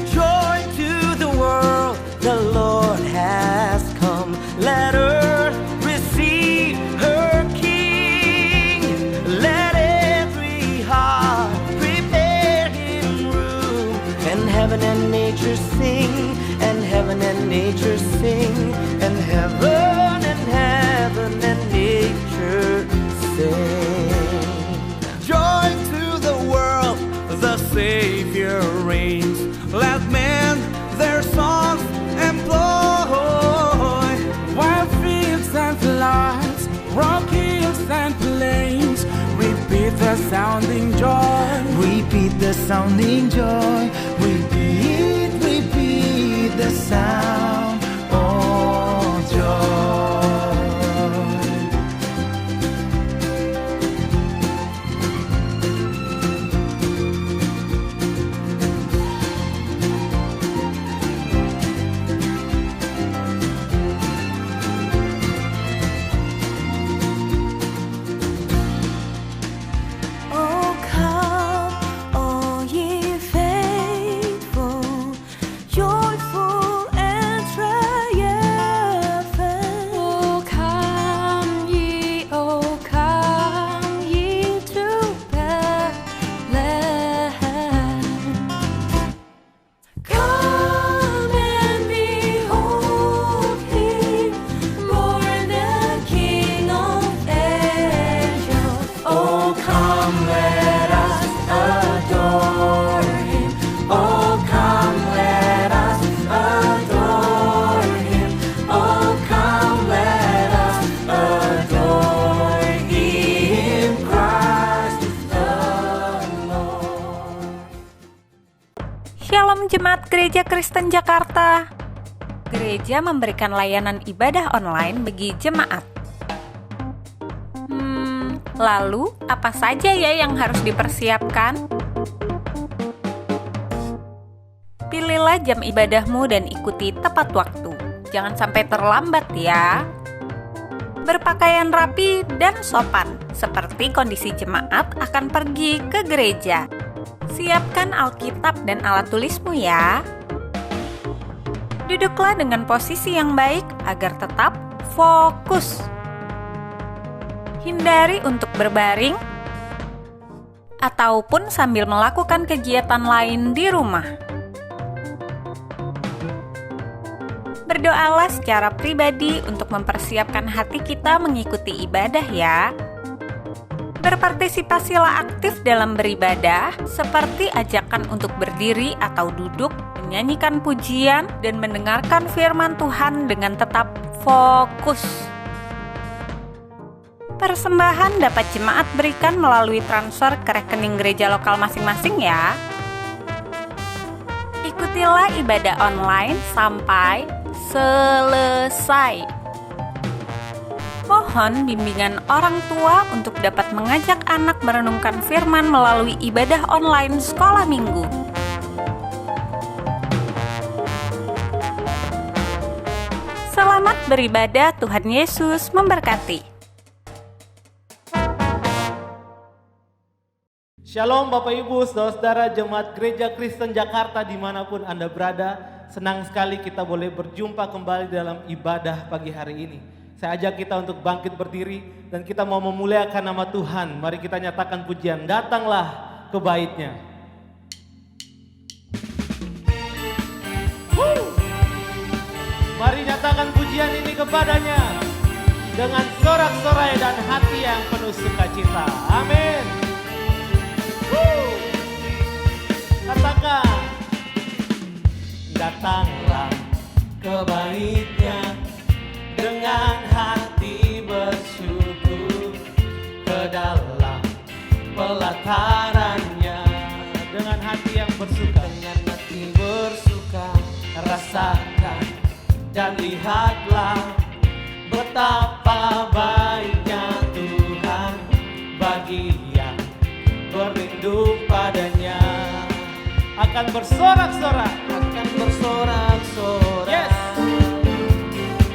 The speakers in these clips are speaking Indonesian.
Joy to the world, the Lord has come. Let earth receive her King. Let every heart prepare him room. And heaven and nature sing, and heaven and nature sing, and heaven and nature sing. Joy to the world, the Savior reigns. Let men their songs employ. Wild fields and floods, rock hills and plains, repeat the sounding joy. Repeat the sounding joy. Repeat the sound of joy. Oh, come, all ye faithful, joyful and triumphant. Oh, come ye to Bethlehem. Come and behold him, born the King of angels. Oh, come, let us adore him. Oh, come, let us adore him. Oh, come, let us adore him, Christ the Lord. Shalom Jemaat Gereja Kristen Jakarta. Gereja memberikan layanan ibadah online bagi jemaat. Lalu apa saja ya yang harus dipersiapkan? Pilihlah jam ibadahmu dan ikuti tepat waktu. Jangan sampai terlambat ya. Berpakaian rapi dan sopan, seperti kondisi jemaat akan pergi ke gereja. Siapkan Alkitab dan alat tulismu ya. Duduklah dengan posisi yang baik agar tetap fokus. Hindari untuk berbaring ataupun sambil melakukan kegiatan lain di rumah. Berdoalah secara pribadi untuk mempersiapkan hati kita mengikuti ibadah ya. Berpartisipasilah aktif dalam beribadah, seperti ajakan untuk berdiri atau duduk, menyanyikan pujian, dan mendengarkan firman Tuhan dengan tetap fokus. Persembahan dapat jemaat berikan melalui transfer ke rekening gereja lokal masing-masing ya. Ikutilah ibadah online sampai selesai. Mohon bimbingan orang tua untuk dapat mengajak anak merenungkan firman melalui ibadah online sekolah minggu. Selamat beribadah, Tuhan Yesus memberkati. Shalom Bapak Ibu, Saudara-saudara Jemaat Gereja Kristen Jakarta dimanapun Anda berada. Senang sekali kita boleh berjumpa kembali dalam ibadah pagi hari ini. Saya ajak kita untuk bangkit berdiri dan kita mau memuliakan nama Tuhan. Mari kita nyatakan pujian, datanglah ke bait-Nya. Mari nyatakan pujian ini kepadanya dengan sorak-sorai dan hati yang penuh sukacita. Amin. Katakan, datanglah ke bait-Nya dengan hati bersyukur, ke dalam pelataran-Nya dengan hati yang bersuka. Dengan hati bersuka, rasakan dan lihatlah betapa baiknya Tuhan bagi yang berlindung padanya. Akan bersorak-sorak, akan bersorak-sorak, yes.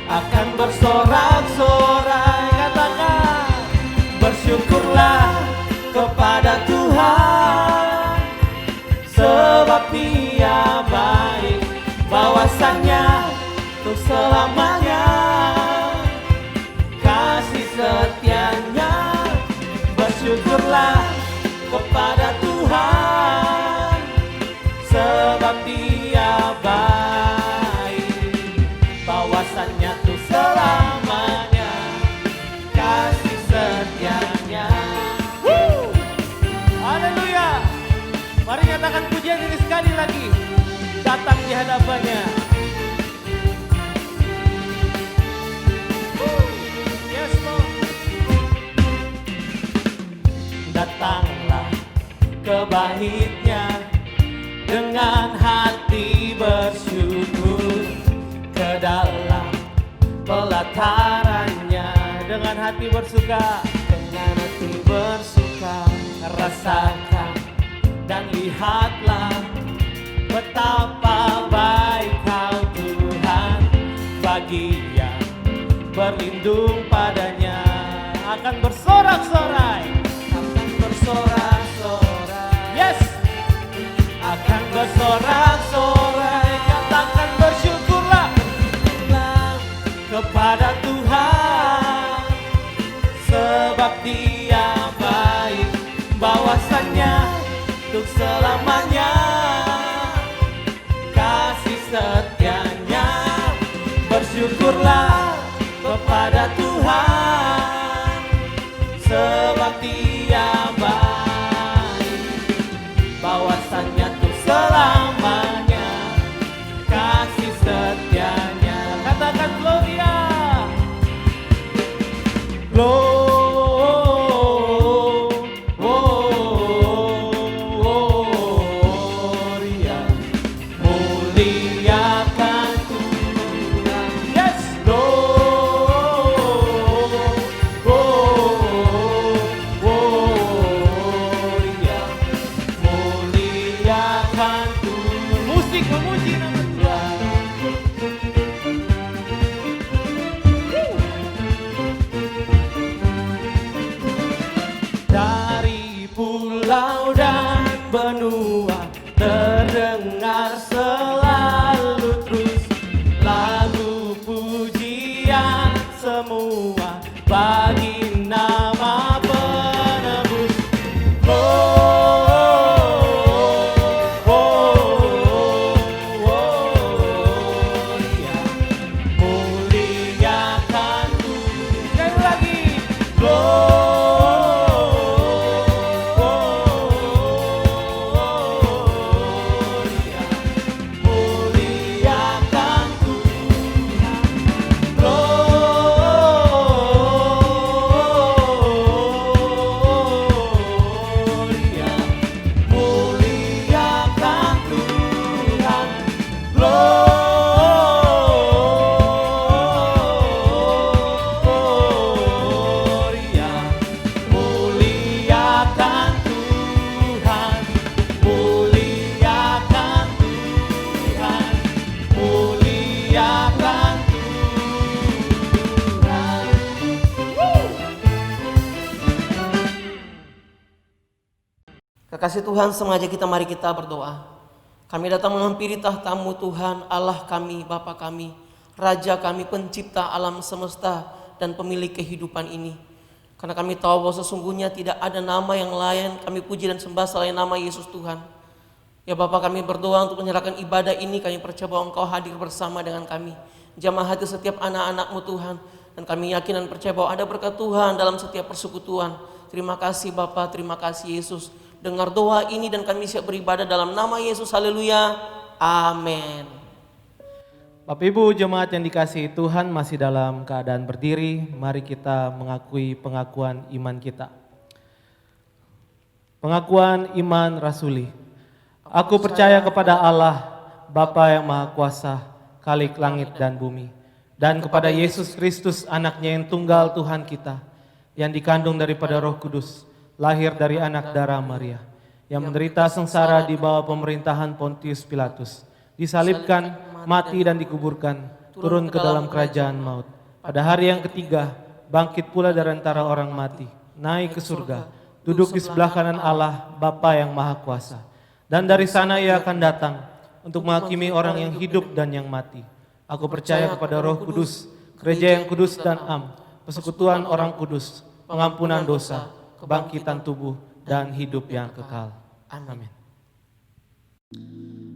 Akan bersorak-sorai, katakan bersyukurlah kepada Tuhan, sebab Dia baik, bahwasannya tuh selamanya kasih setianya. Haleluya. Mari nyatakan pujian ini sekali lagi, datang di hadapannya. Yes, Lord. Datanglah ke baitnya dengan hati bersyukur, ke dalam pelatarannya dengan hati bersuka, dengan hati bersuka. Rasakan dan lihatlah betapa baik Kau Tuhan, bagi yang berlindung padanya akan bersorak-sorai, akan bersorak-sorai. Yes, akan bersorak-sorai. Katakan bersyukurlah, bersyukurlah kepada Tuhan, sebab Dia baik, bahwasannya untuk selamanya kasih setianya. Bersyukurlah kepada Tuhan, sebab Dia baik, bahwasannya untuk selamanya kasih setianya. Katakan Gloria, Gloria. Dari pulau dan benua terdengar selalu terus lagu pujian semua bagi nama penebus. Ya, muliakan Tuhan. Sekali lagi, Kekasih Tuhan, sengaja mari kita berdoa. Kami datang menghampiri tahta-Mu Tuhan, Allah kami, Bapa kami, Raja kami, pencipta alam semesta dan pemilik kehidupan ini. Karena kami tahu bahwa sesungguhnya tidak ada nama yang lain kami puji dan sembah selain nama Yesus Tuhan. Ya Bapa, kami berdoa untuk menyerahkan ibadah ini, kami percaya bahwa Engkau hadir bersama dengan kami. Jamah hati setiap anak-anak-Mu Tuhan. Dan kami yakin dan percaya bahwa ada berkat Tuhan dalam setiap persekutuan. Terima kasih Bapa, terima kasih Yesus. Dengar doa ini dan kami siap beribadah dalam nama Yesus. Haleluya. Amin. Bapak Ibu jemaat yang dikasihi Tuhan, masih dalam keadaan berdiri, mari kita mengakui pengakuan iman kita. Pengakuan iman rasuli. Aku percaya kepada Allah, Bapa yang Maha Kuasa, Khalik langit dan bumi, dan kepada Yesus Kristus anaknya yang tunggal Tuhan kita, yang dikandung daripada Roh Kudus, lahir dari anak darah Maria, yang menderita sengsara di bawah pemerintahan Pontius Pilatus, disalibkan, mati dan dikuburkan, turun ke dalam kerajaan maut. Pada hari yang ketiga, bangkit pula dari antara orang mati, naik ke surga, duduk di sebelah kanan Allah, Bapa yang Maha Kuasa. Dan dari sana Ia akan datang untuk menghakimi orang yang hidup dan yang mati. Aku percaya kepada Roh Kudus, gereja yang kudus dan am, persekutuan orang kudus, pengampunan dosa, kebangkitan tubuh, dan hidup yang kekal. Amin.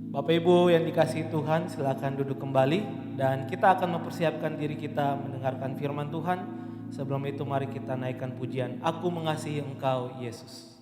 Bapak Ibu yang dikasihi Tuhan, silakan duduk kembali dan kita akan mempersiapkan diri kita mendengarkan firman Tuhan. Sebelum itu mari kita naikkan pujian, Aku mengasihi Engkau Yesus.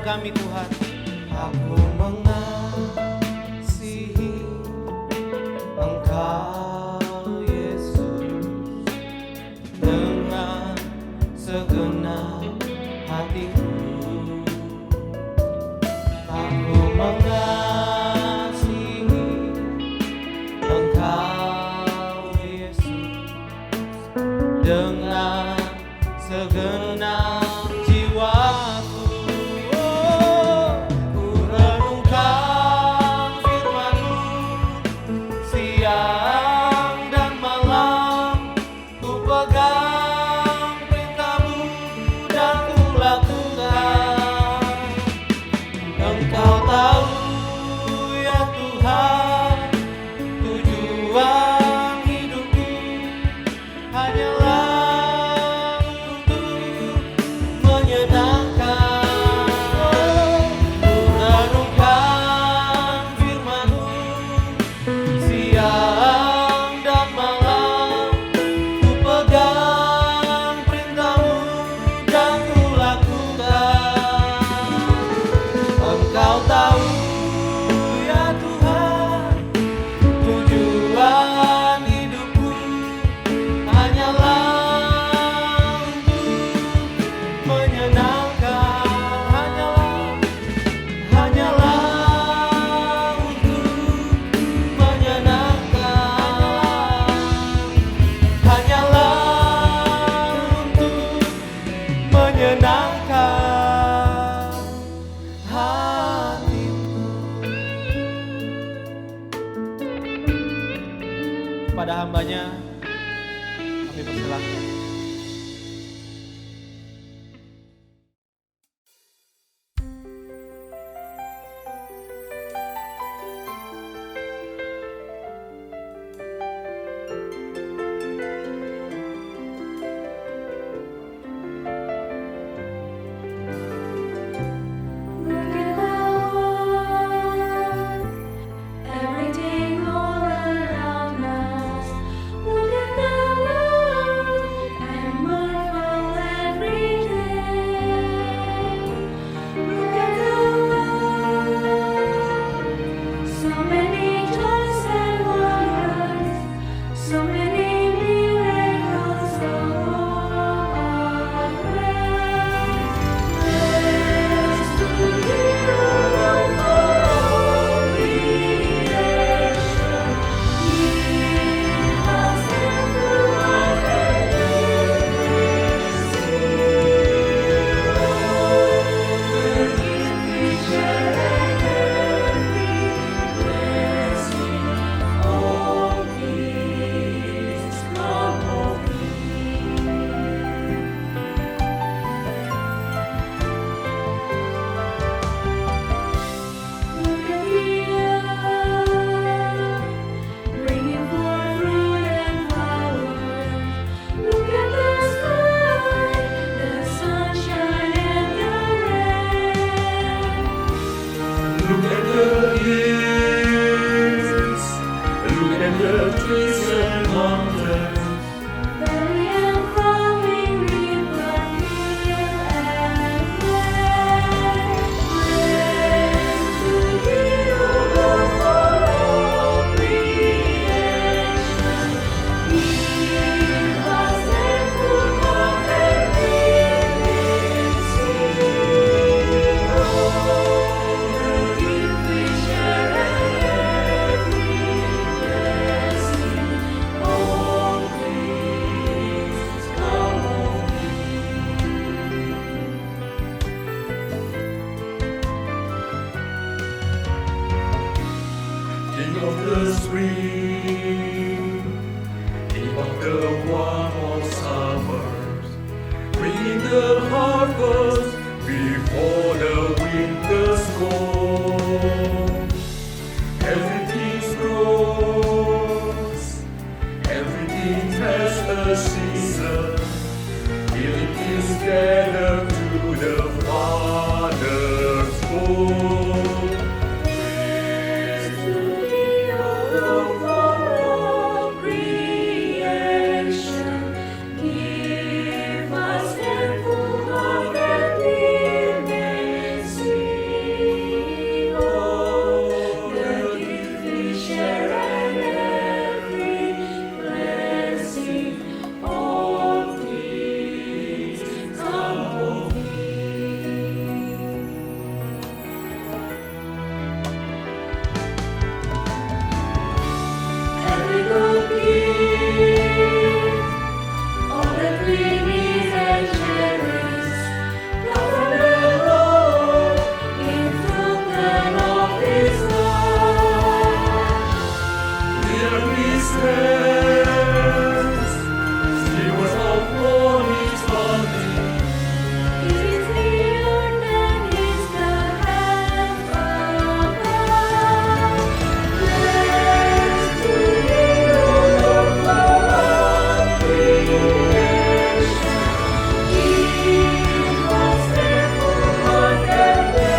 Kami Tuhan, Aku mengasihi Engkau Yesus dengan segenap hatiku. Aku mengasihi Engkau Yesus dengan segenap jiwaku. Pada hambanya kami persilahkan. Everything all around us. of the spring, among the warm of summers, bringing the harvest before the winter's cold. Everything grows, everything has a season, till it is gathered to the Father's fold. Praise to thee, O Lord of creation. Give us thankful heart that we may sing. Oh, the gift we share and every blessing. All things come of every good gift, all that we need and cherish, come from the Lord, in fruit and of His love. We are His hands, stewards of all His bounty. He is the earth and He's the heaven above. Praise to thee, O Lord, Lord of creation. Give us thankful heart that we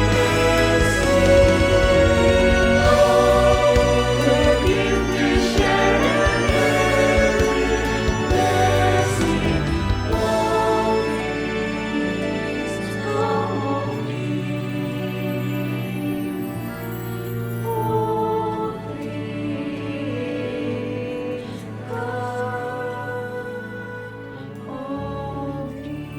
may sing. Oh, the gift we share and every blessing. All things come of Thee. All things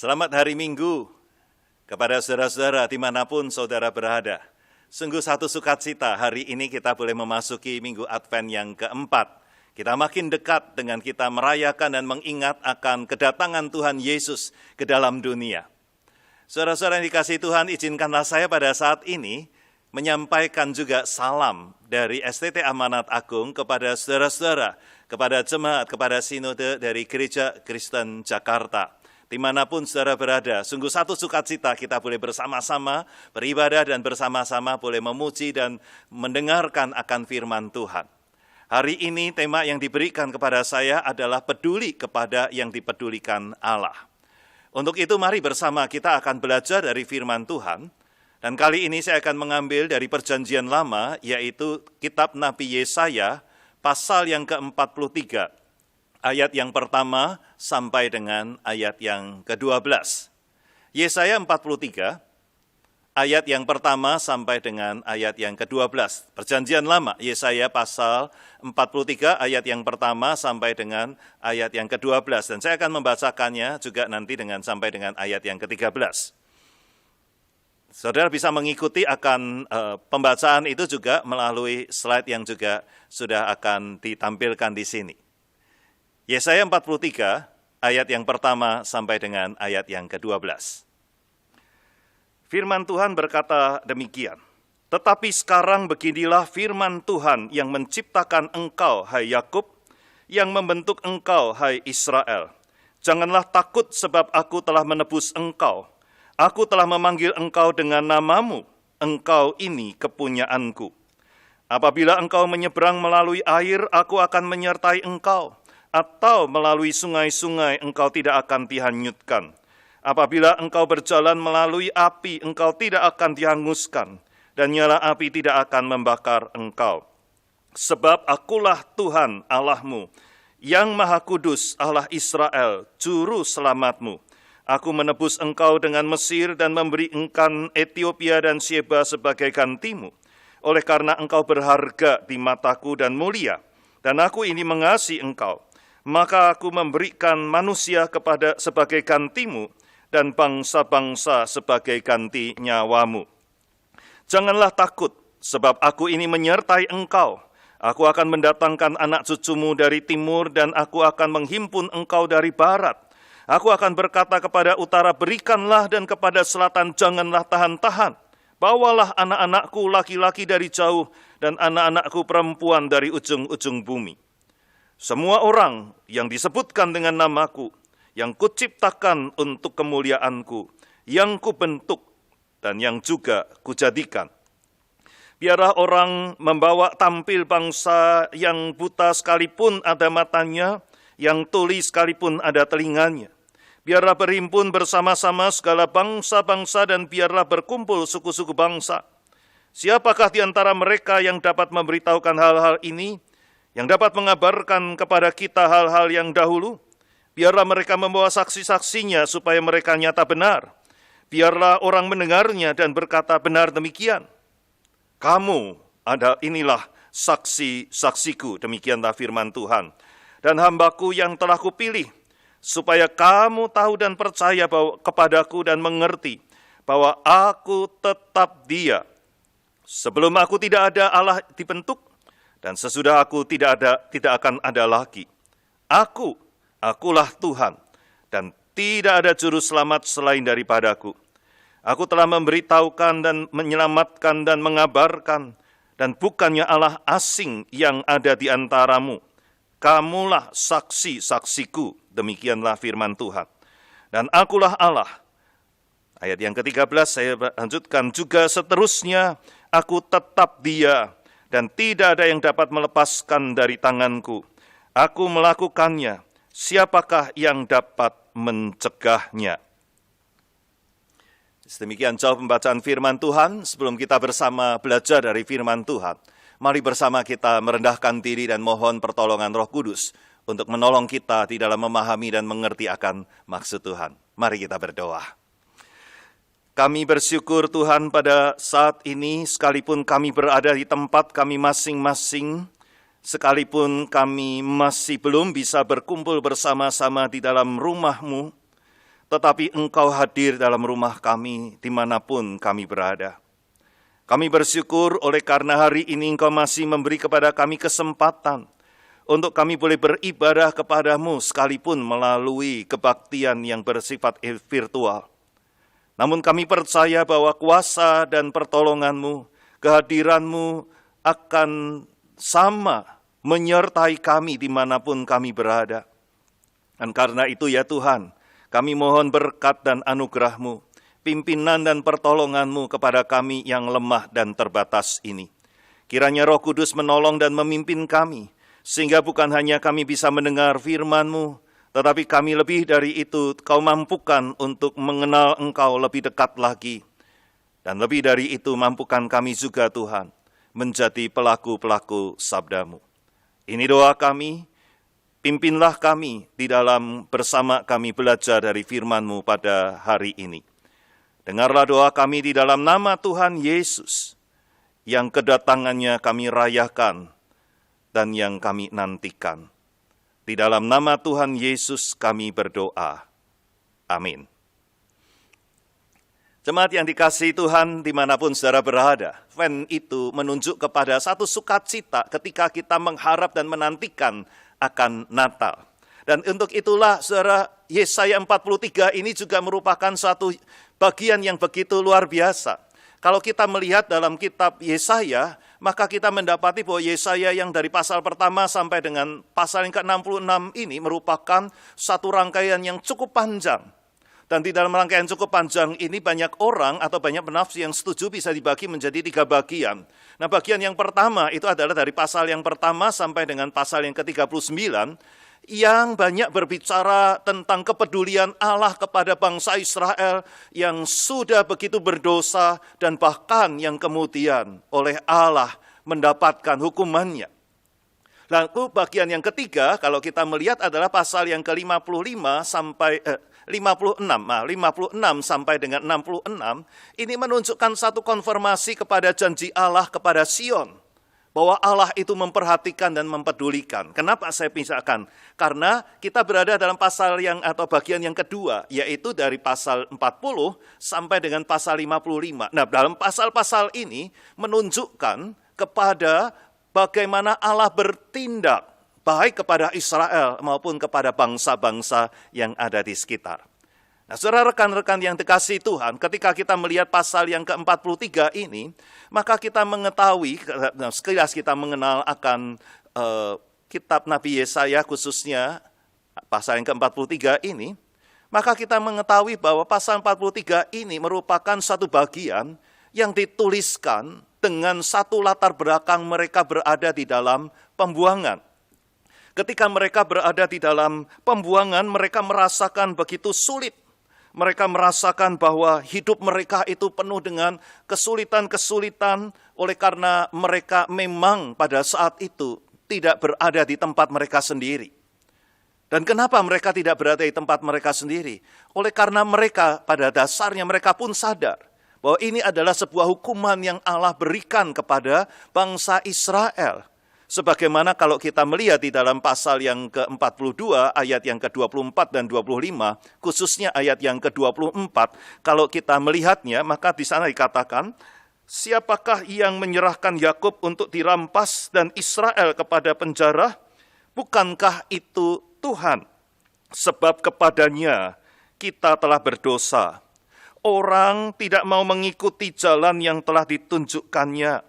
Selamat hari Minggu kepada saudara-saudara dimanapun saudara berada. Sungguh satu sukacita hari ini kita boleh memasuki Minggu Advent yang keempat. Kita makin dekat dengan kita merayakan dan mengingat akan kedatangan Tuhan Yesus ke dalam dunia. Saudara-saudara yang dikasihi Tuhan, izinkanlah saya pada saat ini menyampaikan juga salam dari STT Amanat Agung kepada saudara-saudara, kepada jemaat, kepada sinode dari Gereja Kristen Jakarta. Dimanapun saudara berada, sungguh satu sukacita kita boleh bersama-sama beribadah dan bersama-sama boleh memuji dan mendengarkan akan firman Tuhan. Hari ini tema yang diberikan kepada saya adalah peduli kepada yang dipedulikan Allah. Untuk itu mari bersama kita akan belajar dari firman Tuhan. Dan kali ini saya akan mengambil dari Perjanjian Lama, yaitu kitab Nabi Yesaya, pasal yang ke-43. Ayat yang pertama sampai dengan ayat yang ke-12. Yesaya 43, ayat yang pertama sampai dengan ayat yang ke-12. Perjanjian Lama, Yesaya pasal 43, ayat yang pertama sampai dengan ayat yang ke-12. Dan saya akan membacakannya juga nanti sampai dengan ayat yang ke-13. Saudara bisa mengikuti akan pembacaan itu juga melalui slide yang juga sudah akan ditampilkan di sini. Yesaya 43, ayat yang pertama sampai dengan ayat yang ke-12. Firman Tuhan berkata demikian, "Tetapi sekarang beginilah firman Tuhan yang menciptakan engkau, hai Yakub, yang membentuk engkau, hai Israel. Janganlah takut sebab aku telah menebus engkau. Aku telah memanggil engkau dengan namamu, engkau ini kepunyaanku. Apabila engkau menyeberang melalui air, aku akan menyertai engkau. Atau melalui sungai-sungai engkau tidak akan dihanyutkan. Apabila engkau berjalan melalui api, engkau tidak akan dihanguskan, dan nyala api tidak akan membakar engkau. Sebab akulah Tuhan Allahmu, yang Maha Kudus, Allah Israel, Juru Selamatmu. Aku menebus engkau dengan Mesir dan memberi engkau Ethiopia dan Sheba sebagai gantimu. Oleh karena engkau berharga di mataku dan mulia, dan aku ini mengasihi engkau, maka aku memberikan manusia sebagai gantimu dan bangsa-bangsa sebagai ganti nyawamu. Janganlah takut, sebab aku ini menyertai engkau. Aku akan mendatangkan anak cucumu dari timur dan aku akan menghimpun engkau dari barat. Aku akan berkata kepada utara, berikanlah, dan kepada selatan, janganlah tahan-tahan. Bawalah anak-anakku laki-laki dari jauh dan anak-anakku perempuan dari ujung-ujung bumi. Semua orang yang disebutkan dengan namaku, yang kuciptakan untuk kemuliaanku, yang kubentuk dan yang juga kujadikan. Biarlah orang membawa tampil bangsa yang buta sekalipun ada matanya, yang tuli sekalipun ada telinganya. Biarlah berhimpun bersama-sama segala bangsa-bangsa dan biarlah berkumpul suku-suku bangsa. Siapakah di antara mereka yang dapat memberitahukan hal-hal ini, yang dapat mengabarkan kepada kita hal-hal yang dahulu? Biarlah mereka membawa saksi-saksinya supaya mereka nyata benar. Biarlah orang mendengarnya dan berkata benar demikian. Kamu inilah saksi-saksiku, demikianlah firman Tuhan. Dan hambaku yang telah kupilih, supaya kamu tahu dan percaya kepadaku dan mengerti bahwa aku tetap Dia. Sebelum aku tidak ada, Allah dibentuk, dan sesudah aku tidak akan ada lagi. Akulah Tuhan, dan tidak ada juru selamat selain daripadaku. Aku telah memberitahukan dan menyelamatkan dan mengabarkan, dan bukannya Allah asing yang ada di antaramu. Kamulah saksi-saksiku, demikianlah firman Tuhan. Dan akulah Allah. Ayat yang ke-13 saya lanjutkan juga seterusnya, aku tetap Dia, dan tidak ada yang dapat melepaskan dari tanganku. Aku melakukannya, siapakah yang dapat mencegahnya? Sedemikian jauh pembacaan firman Tuhan. Sebelum kita bersama belajar dari firman Tuhan, mari bersama kita merendahkan diri dan mohon pertolongan Roh Kudus untuk menolong kita di dalam memahami dan mengerti akan maksud Tuhan. Mari kita berdoa. Kami bersyukur Tuhan pada saat ini, sekalipun kami berada di tempat kami masing-masing, sekalipun kami masih belum bisa berkumpul bersama-sama di dalam rumah-Mu, tetapi Engkau hadir dalam rumah kami dimanapun kami berada. Kami bersyukur oleh karena hari ini Engkau masih memberi kepada kami kesempatan untuk kami boleh beribadah kepada-Mu sekalipun melalui kebaktian yang bersifat virtual. Namun kami percaya bahwa kuasa dan pertolongan-Mu, kehadiran-Mu akan sama menyertai kami dimanapun kami berada. Dan karena itu ya Tuhan, kami mohon berkat dan anugerah-Mu, pimpinan dan pertolongan-Mu kepada kami yang lemah dan terbatas ini. Kiranya Roh Kudus menolong dan memimpin kami, sehingga bukan hanya kami bisa mendengar firman-Mu, tetapi kami lebih dari itu, Kau mampukan untuk mengenal Engkau lebih dekat lagi. Dan lebih dari itu, mampukan kami juga Tuhan, menjadi pelaku-pelaku sabda-Mu. Ini doa kami. Pimpinlah kami di dalam bersama kami belajar dari firman-Mu pada hari ini. Dengarlah doa kami di dalam nama Tuhan Yesus, yang kedatangannya kami rayakan dan yang kami nantikan. Di dalam nama Tuhan Yesus kami berdoa. Amin. Jemaat yang dikasihi Tuhan dimanapun saudara berada, Advent itu menunjuk kepada satu sukacita ketika kita mengharap dan menantikan akan Natal. Dan untuk itulah saudara, Yesaya 43 ini juga merupakan suatu bagian yang begitu luar biasa. Kalau kita melihat dalam kitab Yesaya, maka kita mendapati bahwa Yesaya yang dari pasal pertama sampai dengan pasal yang ke-66 ini merupakan satu rangkaian yang cukup panjang. Dan di dalam rangkaian cukup panjang ini banyak orang atau banyak penafsir yang setuju bisa dibagi menjadi 3 bagian. Nah, bagian yang pertama itu adalah dari pasal yang pertama sampai dengan pasal yang ke-39 yang banyak berbicara tentang kepedulian Allah kepada bangsa Israel yang sudah begitu berdosa dan bahkan yang kemudian oleh Allah mendapatkan hukumannya. Lalu bagian yang ketiga kalau kita melihat adalah pasal yang ke-55 sampai 56 sampai dengan 66, ini menunjukkan satu konfirmasi kepada janji Allah kepada Sion, bahwa Allah itu memperhatikan dan mempedulikan. Kenapa saya pisahkan? Karena kita berada dalam pasal yang atau bagian yang kedua, yaitu dari pasal 40 sampai dengan pasal 55. Nah, dalam pasal-pasal ini menunjukkan kepada bagaimana Allah bertindak baik kepada Israel maupun kepada bangsa-bangsa yang ada di sekitar. Nah, saudara rekan-rekan yang dikasihi Tuhan, ketika kita melihat pasal yang ke-43 ini, maka kita mengetahui, sekilas kita mengenal akan kitab Nabi Yesaya khususnya pasal yang ke-43 ini, maka kita mengetahui bahwa pasal 43 ini merupakan satu bagian yang dituliskan dengan satu latar belakang mereka berada di dalam pembuangan. Ketika mereka berada di dalam pembuangan, mereka merasakan begitu sulit. Mereka merasakan bahwa hidup mereka itu penuh dengan kesulitan-kesulitan oleh karena mereka memang pada saat itu tidak berada di tempat mereka sendiri. Dan kenapa mereka tidak berada di tempat mereka sendiri? Oleh karena mereka pada dasarnya mereka pun sadar bahwa ini adalah sebuah hukuman yang Allah berikan kepada bangsa Israel. Sebagaimana kalau kita melihat di dalam pasal yang ke-42, ayat yang ke-24 dan 25, khususnya ayat yang ke-24, kalau kita melihatnya, maka di sana dikatakan, siapakah yang menyerahkan Yakub untuk dirampas dan Israel kepada penjara? Bukankah itu Tuhan? Sebab kepadanya kita telah berdosa. Orang tidak mau mengikuti jalan yang telah ditunjukkannya,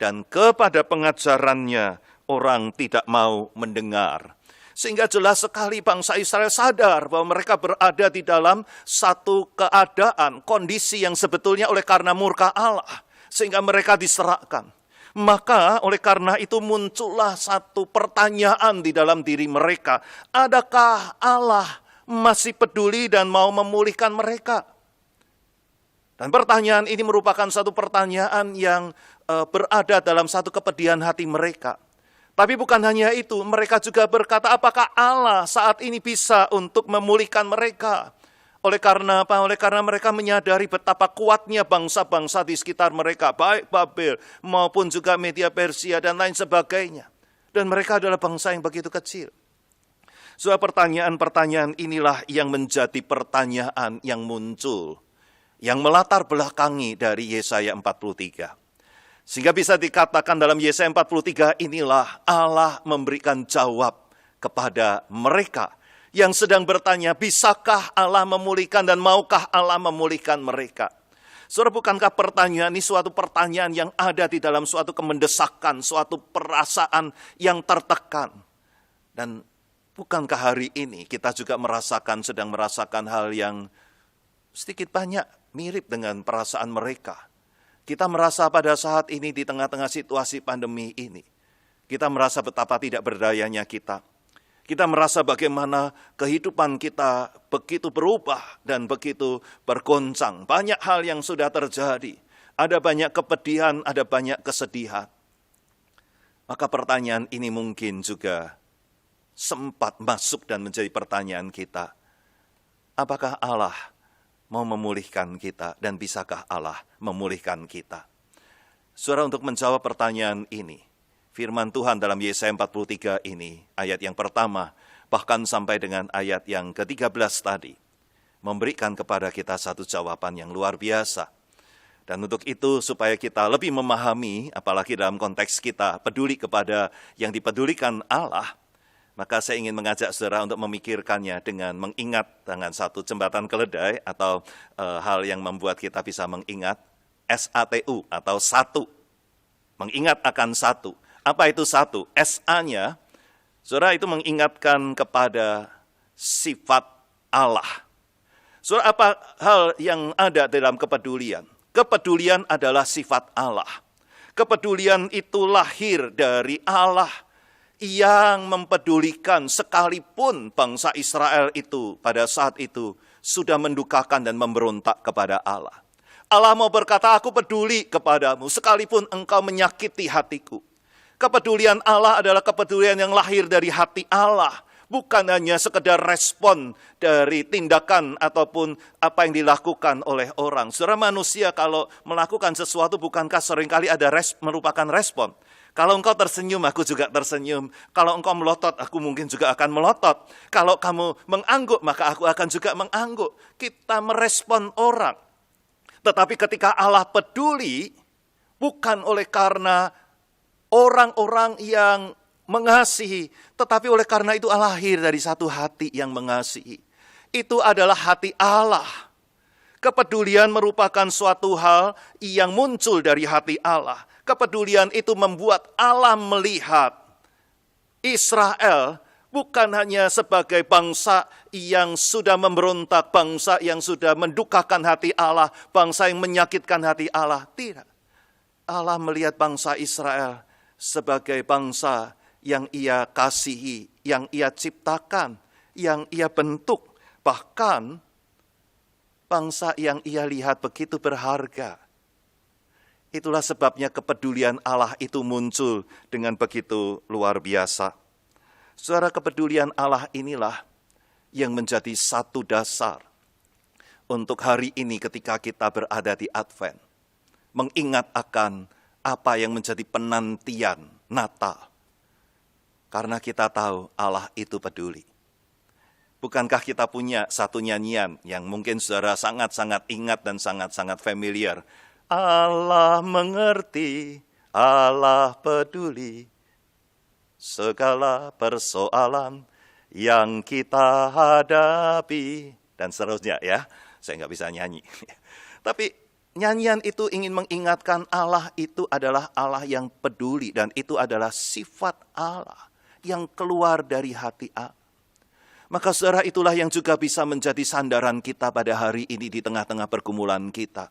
dan kepada pengajarannya orang tidak mau mendengar. Sehingga jelas sekali bangsa Israel sadar bahwa mereka berada di dalam satu keadaan, kondisi yang sebetulnya oleh karena murka Allah, sehingga mereka diserahkan. Maka oleh karena itu muncullah satu pertanyaan di dalam diri mereka, adakah Allah masih peduli dan mau memulihkan mereka? Dan pertanyaan ini merupakan satu pertanyaan yang berada dalam satu kepedihan hati mereka. Tapi bukan hanya itu, mereka juga berkata, apakah Allah saat ini bisa untuk memulihkan mereka? Oleh karena apa? Oleh karena mereka menyadari betapa kuatnya bangsa-bangsa di sekitar mereka, baik Babel maupun juga Media Persia dan lain sebagainya. Dan mereka adalah bangsa yang begitu kecil. Soal pertanyaan-pertanyaan inilah yang menjadi pertanyaan yang muncul, yang melatar belakangi dari Yesaya 43. Sehingga bisa dikatakan dalam Yesaya 43 inilah Allah memberikan jawab kepada mereka yang sedang bertanya, bisakah Allah memulihkan dan maukah Allah memulihkan mereka? Saudara, bukankah pertanyaan ini suatu pertanyaan yang ada di dalam suatu kemendesakan, suatu perasaan yang tertekan? Dan bukankah hari ini kita juga sedang merasakan hal yang sedikit banyak mirip dengan perasaan mereka. Kita merasa pada saat ini di tengah-tengah situasi pandemi ini, kita merasa betapa tidak berdayanya kita. Kita merasa bagaimana kehidupan kita begitu berubah dan begitu bergoncang. Banyak hal yang sudah terjadi. Ada banyak kepedihan, ada banyak kesedihan. Maka pertanyaan ini mungkin juga sempat masuk dan menjadi pertanyaan kita. Apakah Allah mau memulihkan kita dan bisakah Allah memulihkan kita? Saudara, untuk menjawab pertanyaan ini, firman Tuhan dalam Yesaya 43 ini, ayat yang pertama, bahkan sampai dengan ayat yang ke-13 tadi, memberikan kepada kita satu jawaban yang luar biasa. Dan untuk itu, supaya kita lebih memahami, apalagi dalam konteks kita peduli kepada yang dipedulikan Allah, maka saya ingin mengajak saudara untuk memikirkannya dengan mengingat dengan satu jembatan keledai atau hal yang membuat kita bisa mengingat SATU atau satu. Mengingat akan satu. Apa itu satu? SA-nya, saudara, itu mengingatkan kepada sifat Allah. Saudara, apa hal yang ada dalam kepedulian? Kepedulian adalah sifat Allah. Kepedulian itu lahir dari Allah yang mempedulikan sekalipun bangsa Israel itu pada saat itu sudah mendukakan dan memberontak kepada Allah. Allah mau berkata, aku peduli kepadamu sekalipun engkau menyakiti hatiku. Kepedulian Allah adalah kepedulian yang lahir dari hati Allah. Bukan hanya sekedar respon dari tindakan ataupun apa yang dilakukan oleh orang. Saudara, manusia kalau melakukan sesuatu bukankah seringkali ada merupakan respon. Kalau engkau tersenyum, aku juga tersenyum. Kalau engkau melotot, aku mungkin juga akan melotot. Kalau kamu mengangguk, maka aku akan juga mengangguk. Kita merespon orang. Tetapi ketika Allah peduli, bukan oleh karena orang-orang yang mengasihi, tetapi oleh karena itu lahir dari satu hati yang mengasihi. Itu adalah hati Allah. Kepedulian merupakan suatu hal yang muncul dari hati Allah. Kepedulian itu membuat Allah melihat Israel bukan hanya sebagai bangsa yang sudah memberontak, bangsa yang sudah mendukakan hati Allah, bangsa yang menyakitkan hati Allah. Tidak. Allah melihat bangsa Israel sebagai bangsa yang Ia kasihi, yang Ia ciptakan, yang Ia bentuk. Bahkan bangsa yang Ia lihat begitu berharga. Itulah sebabnya kepedulian Allah itu muncul dengan begitu luar biasa. Saudara, kepedulian Allah inilah yang menjadi satu dasar untuk hari ini ketika kita berada di Advent. Mengingat akan apa yang menjadi penantian Natal. Karena kita tahu Allah itu peduli. Bukankah kita punya satu nyanyian yang mungkin saudara sangat-sangat ingat dan sangat-sangat familiar. Allah mengerti, Allah peduli, segala persoalan yang kita hadapi. Dan seterusnya ya, saya nggak bisa nyanyi. Tapi nyanyian itu ingin mengingatkan Allah itu adalah Allah yang peduli. Dan itu adalah sifat Allah yang keluar dari hati Allah. Maka saudara, itulah yang juga bisa menjadi sandaran kita pada hari ini di tengah-tengah pergumulan kita.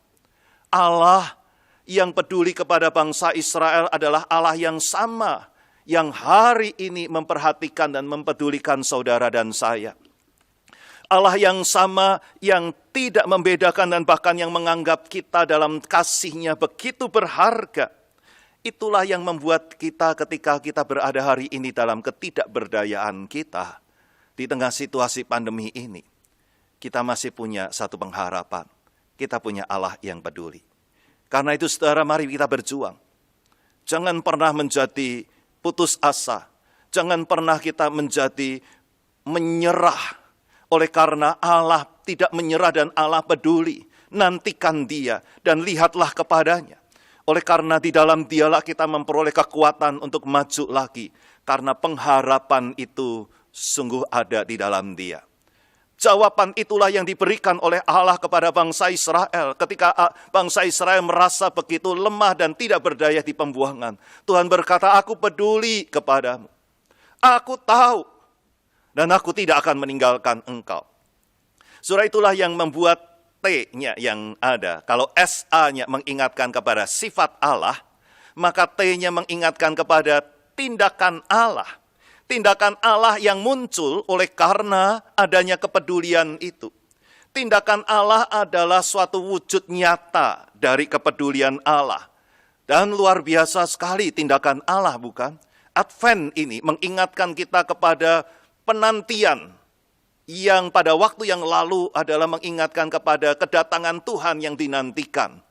Allah yang peduli kepada bangsa Israel adalah Allah yang sama, yang hari ini memperhatikan dan mempedulikan saudara dan saya. Allah yang sama, yang tidak membedakan dan bahkan yang menganggap kita dalam kasih-Nya begitu berharga. Itulah yang membuat kita ketika kita berada hari ini dalam ketidakberdayaan kita. Di tengah situasi pandemi ini, kita masih punya satu pengharapan. Kita punya Allah yang peduli. Karena itu saudara, mari kita berjuang. Jangan pernah menjadi putus asa. Jangan pernah kita menjadi menyerah. Oleh karena Allah tidak menyerah dan Allah peduli. Nantikan Dia dan lihatlah kepadanya. Oleh karena di dalam Dialah kita memperoleh kekuatan untuk maju lagi. Karena pengharapan itu sungguh ada di dalam Dia. Jawaban itulah yang diberikan oleh Allah kepada bangsa Israel. Ketika bangsa Israel merasa begitu lemah dan tidak berdaya di pembuangan. Tuhan berkata, aku peduli kepadamu. Aku tahu. Dan aku tidak akan meninggalkan engkau. Surah itulah yang membuat T-nya yang ada. Kalau SA-nya mengingatkan kepada sifat Allah, maka T-nya mengingatkan kepada tindakan Allah. Tindakan Allah yang muncul oleh karena adanya kepedulian itu. Tindakan Allah adalah suatu wujud nyata dari kepedulian Allah. Dan luar biasa sekali tindakan Allah, bukan? Advent ini mengingatkan kita kepada penantian yang pada waktu yang lalu adalah mengingatkan kepada kedatangan Tuhan yang dinantikan.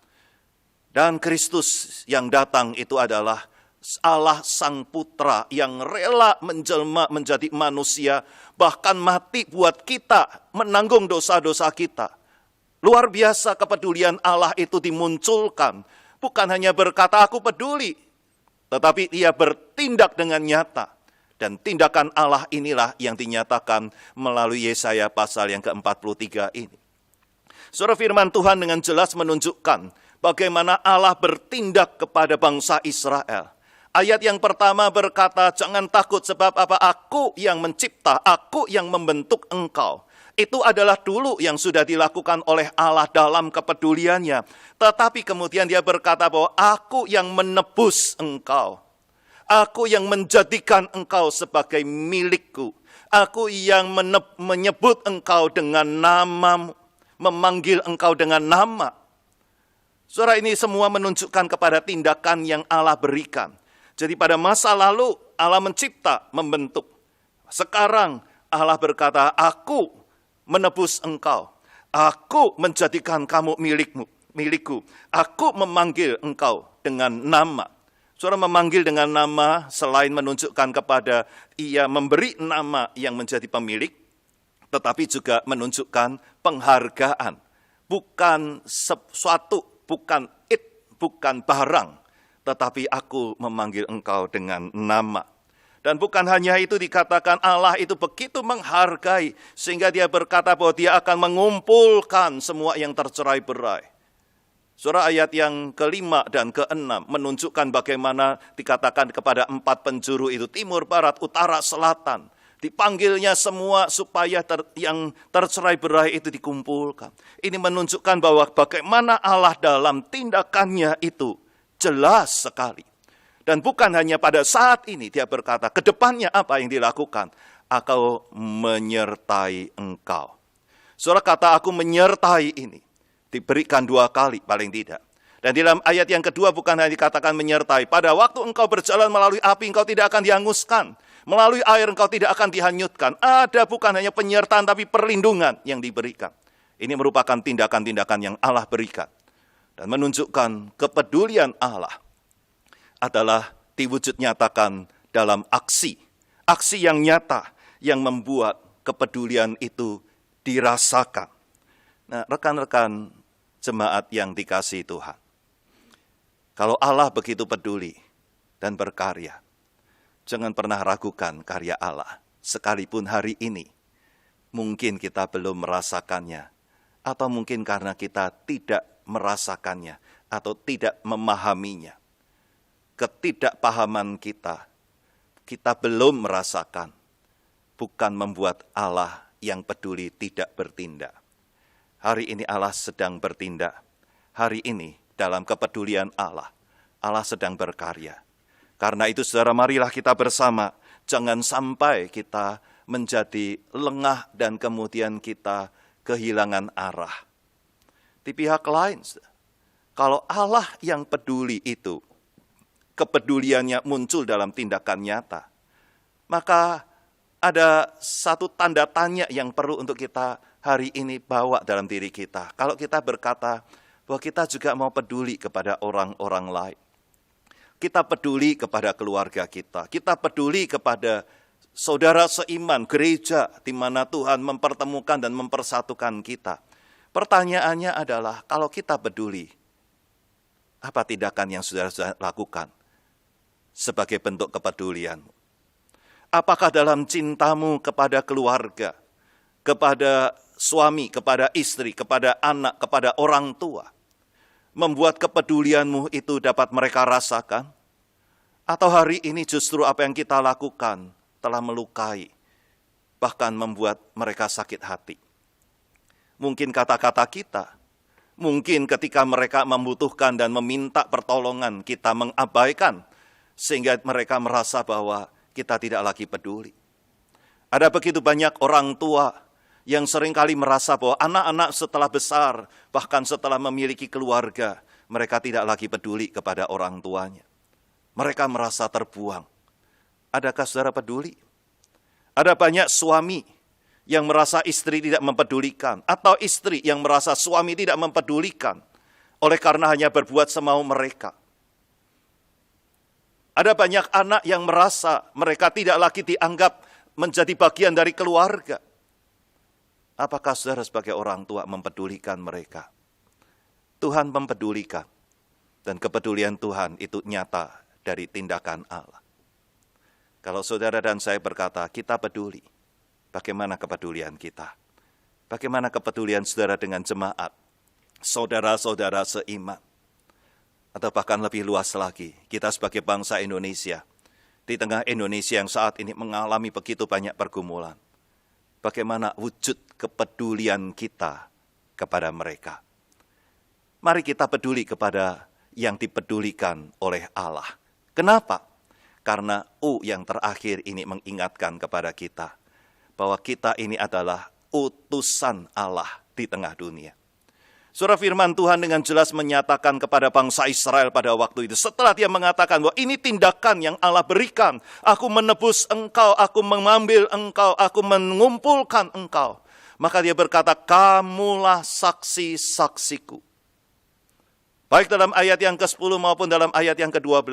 Dan Kristus yang datang itu adalah Allah Sang Putra yang rela menjelma menjadi manusia, bahkan mati buat kita, menanggung dosa-dosa kita. Luar biasa kepedulian Allah itu dimunculkan. Bukan hanya berkata aku peduli, tetapi Ia bertindak dengan nyata. Dan tindakan Allah inilah yang dinyatakan melalui Yesaya pasal yang ke-43 ini. Surah firman Tuhan dengan jelas menunjukkan bagaimana Allah bertindak kepada bangsa Israel. Ayat yang pertama berkata, jangan takut sebab apa, aku yang mencipta, aku yang membentuk engkau. Itu adalah dulu yang sudah dilakukan oleh Allah dalam kepeduliannya. Tetapi kemudian Dia berkata bahwa aku yang menebus engkau. Aku yang menjadikan engkau sebagai milikku. Aku yang menyebut engkau dengan namamu, memanggil engkau dengan nama. Saudara, ini semua menunjukkan kepada tindakan yang Allah berikan. Jadi pada masa lalu Allah mencipta, membentuk. Sekarang Allah berkata, aku menebus engkau. Aku menjadikan kamu milikku. Aku memanggil engkau dengan nama. Saudara, memanggil dengan nama selain menunjukkan kepada Ia memberi nama yang menjadi pemilik, tetapi juga menunjukkan penghargaan. Bukan sesuatu, bukan barang, tetapi aku memanggil engkau dengan nama. Dan bukan hanya itu, dikatakan Allah itu begitu menghargai, sehingga dia berkata bahwa dia akan mengumpulkan semua yang tercerai-berai. Surah ayat yang kelima dan keenam menunjukkan bagaimana dikatakan kepada 4 penjuru itu, timur, barat, utara, selatan. Dipanggilnya semua supaya yang tercerai-berai itu dikumpulkan. Ini menunjukkan bahwa bagaimana Allah dalam tindakannya itu jelas sekali. Dan bukan hanya pada saat ini, dia berkata, ke depannya apa yang dilakukan? Aku menyertai engkau. Saudara, kata aku menyertai ini diberikan 2 kali paling tidak. Dan di dalam ayat yang kedua bukan hanya dikatakan menyertai. Pada waktu engkau berjalan melalui api, engkau tidak akan dihanguskan. Melalui air engkau tidak akan dihanyutkan. Ada bukan hanya penyertaan tapi perlindungan yang diberikan. Ini merupakan tindakan-tindakan yang Allah berikan. Dan menunjukkan kepedulian Allah adalah diwujud nyatakan dalam aksi. Aksi yang nyata yang membuat kepedulian itu dirasakan. Nah, rekan-rekan jemaat yang dikasihi Tuhan. Kalau Allah begitu peduli dan berkarya, jangan pernah ragukan karya Allah. Sekalipun hari ini mungkin kita belum merasakannya, atau mungkin karena kita tidak merasakannya atau tidak memahaminya. Ketidakpahaman kita belum merasakan, bukan membuat Allah yang peduli tidak bertindak. Hari ini Allah sedang bertindak. Hari ini dalam kepedulian Allah, Allah sedang berkarya. Karena itu saudara, marilah kita bersama, jangan sampai kita menjadi lengah dan kemudian kita kehilangan arah. Di pihak lain, kalau Allah yang peduli itu, kepeduliannya muncul dalam tindakan nyata, maka ada satu tanda tanya yang perlu untuk kita hari ini bawa dalam diri kita. Kalau kita berkata bahwa kita juga mau peduli kepada orang-orang lain. Kita peduli kepada keluarga kita. Kita peduli kepada saudara seiman, gereja di mana Tuhan mempertemukan dan mempersatukan kita. Pertanyaannya adalah, kalau kita peduli, apa tindakan yang saudara lakukan sebagai bentuk kepedulianmu? Apakah dalam cintamu kepada keluarga, kepada suami, kepada istri, kepada anak, kepada orang tua, membuat kepedulianmu itu dapat mereka rasakan? Atau hari ini justru apa yang kita lakukan telah melukai, bahkan membuat mereka sakit hati? Mungkin kata-kata kita, mungkin ketika mereka membutuhkan dan meminta pertolongan, kita mengabaikan, sehingga mereka merasa bahwa kita tidak lagi peduli. Ada begitu banyak orang tua yang seringkali merasa bahwa anak-anak setelah besar, bahkan setelah memiliki keluarga, mereka tidak lagi peduli kepada orang tuanya. Mereka merasa terbuang. Adakah saudara peduli? Ada banyak suami yang merasa istri tidak mempedulikan, atau istri yang merasa suami tidak mempedulikan, oleh karena hanya berbuat semau mereka. Ada banyak anak yang merasa mereka tidak lagi dianggap menjadi bagian dari keluarga. Apakah saudara sebagai orang tua mempedulikan mereka? Tuhan mempedulikan. Dan kepedulian Tuhan itu nyata dari tindakan Allah. Kalau saudara dan saya berkata, kita peduli. Bagaimana kepedulian kita? Bagaimana kepedulian saudara dengan jemaat? Saudara-saudara seiman. Atau bahkan lebih luas lagi, kita sebagai bangsa Indonesia, di tengah Indonesia yang saat ini mengalami begitu banyak pergumulan, bagaimana wujud kepedulian kita kepada mereka? Mari kita peduli kepada yang dipedulikan oleh Allah. Kenapa? Karena yang terakhir ini mengingatkan kepada kita, bahwa kita ini adalah utusan Allah di tengah dunia. Surah firman Tuhan dengan jelas menyatakan kepada bangsa Israel pada waktu itu. Setelah dia mengatakan bahwa ini tindakan yang Allah berikan. Aku menebus engkau, aku mengambil engkau, aku mengumpulkan engkau. Maka dia berkata, kamulah saksi-saksiku. Baik dalam ayat yang ke-10 maupun dalam ayat yang ke-12.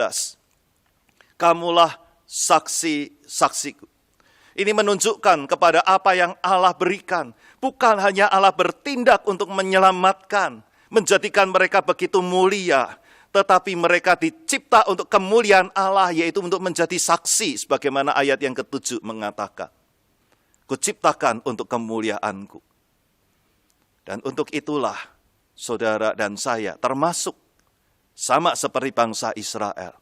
Kamulah saksi-saksiku. Ini menunjukkan kepada apa yang Allah berikan. Bukan hanya Allah bertindak untuk menyelamatkan, menjadikan mereka begitu mulia. tetapi mereka dicipta untuk kemuliaan Allah, yaitu untuk menjadi saksi, sebagaimana ayat yang ke-7 mengatakan. Kuciptakan untuk kemuliaanku. Dan untuk itulah saudara dan saya termasuk sama seperti bangsa Israel.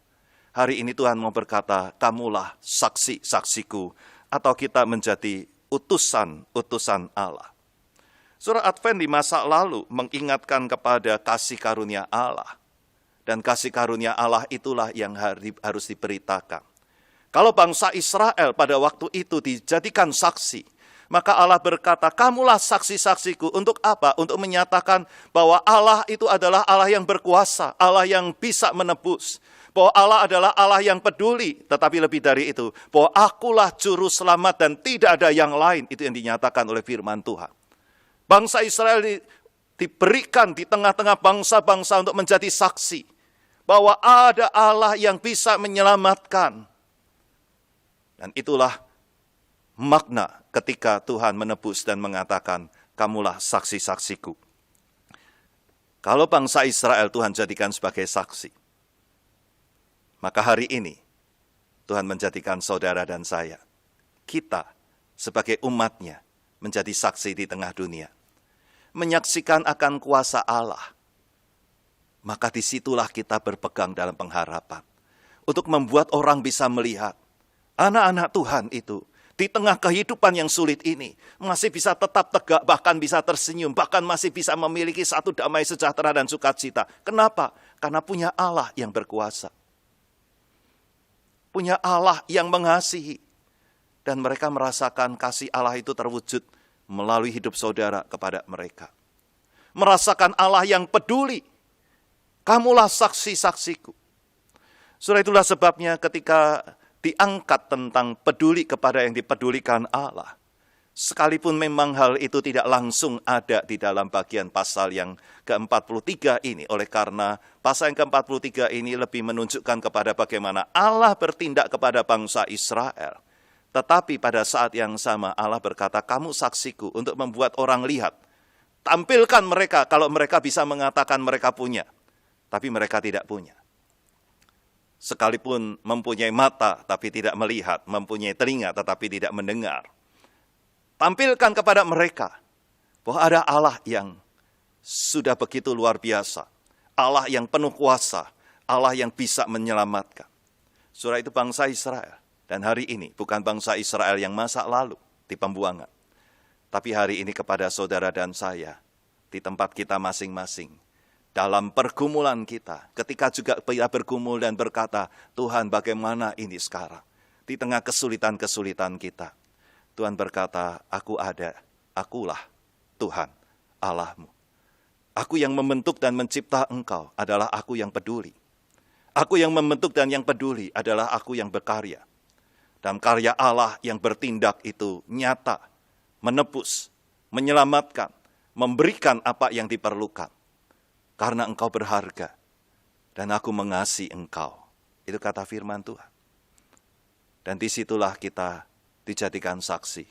Hari ini Tuhan mau berkata, kamulah saksi-saksiku, atau kita menjadi utusan-utusan Allah. Surah Advent di masa lalu mengingatkan kepada kasih karunia Allah. Dan kasih karunia Allah itulah yang harus diberitakan. Kalau bangsa Israel pada waktu itu dijadikan saksi, maka Allah berkata, kamulah saksi-saksiku. Untuk apa? Untuk menyatakan bahwa Allah itu adalah Allah yang berkuasa, Allah yang bisa menebus. Bahwa Allah adalah Allah yang peduli, tetapi lebih dari itu, bahwa akulah juru selamat dan tidak ada yang lain. Itu yang dinyatakan oleh firman Tuhan. Bangsa Israel diberikan di tengah-tengah bangsa-bangsa untuk menjadi saksi bahwa ada Allah yang bisa menyelamatkan. Dan itulah makna ketika Tuhan menebus dan mengatakan, kamulah saksi-saksiku. Kalau bangsa Israel Tuhan jadikan sebagai saksi, maka hari ini Tuhan menjadikan saudara dan saya, kita sebagai umatnya, menjadi saksi di tengah dunia. Menyaksikan akan kuasa Allah. Maka disitulah kita berpegang dalam pengharapan. Untuk membuat orang bisa melihat, anak-anak Tuhan itu, di tengah kehidupan yang sulit ini, masih bisa tetap tegak, bahkan bisa tersenyum, bahkan masih bisa memiliki satu damai sejahtera dan sukacita. Kenapa? Karena punya Allah yang berkuasa. Punya Allah yang mengasihi. Dan mereka merasakan kasih Allah itu terwujud melalui hidup saudara kepada mereka. Merasakan Allah yang peduli. Kamulah saksi-saksiku. Surah itulah sebabnya ketika diangkat tentang peduli kepada yang dipedulikan Allah, sekalipun memang hal itu tidak langsung ada di dalam bagian pasal yang ke-43 ini, oleh karena pasal yang ke-43 ini lebih menunjukkan kepada bagaimana Allah bertindak kepada bangsa Israel. Tetapi pada saat yang sama Allah berkata, kamu saksiku, untuk membuat orang lihat. Tampilkan mereka kalau mereka bisa mengatakan mereka punya. Tapi mereka tidak punya. Sekalipun mempunyai mata tapi tidak melihat, mempunyai telinga tetapi tidak mendengar. Tampilkan kepada mereka bahwa ada Allah yang sudah begitu luar biasa. Allah yang penuh kuasa, Allah yang bisa menyelamatkan. Surah itu bangsa Israel. Dan hari ini bukan bangsa Israel yang masa lalu di pembuangan. Tapi hari ini kepada saudara dan saya, di tempat kita masing-masing. Dalam pergumulan kita, ketika juga kita bergumul dan berkata, Tuhan bagaimana ini sekarang? Di tengah kesulitan-kesulitan kita. Tuhan berkata, aku ada, akulah Tuhan Allahmu. Aku yang membentuk dan mencipta engkau adalah aku yang peduli. Aku yang membentuk dan yang peduli adalah aku yang berkarya. Dan karya Allah yang bertindak itu nyata, menebus, menyelamatkan, memberikan apa yang diperlukan. Karena engkau berharga, dan aku mengasihi engkau. Itu kata firman Tuhan. Dan disitulah kita dijadikan saksi,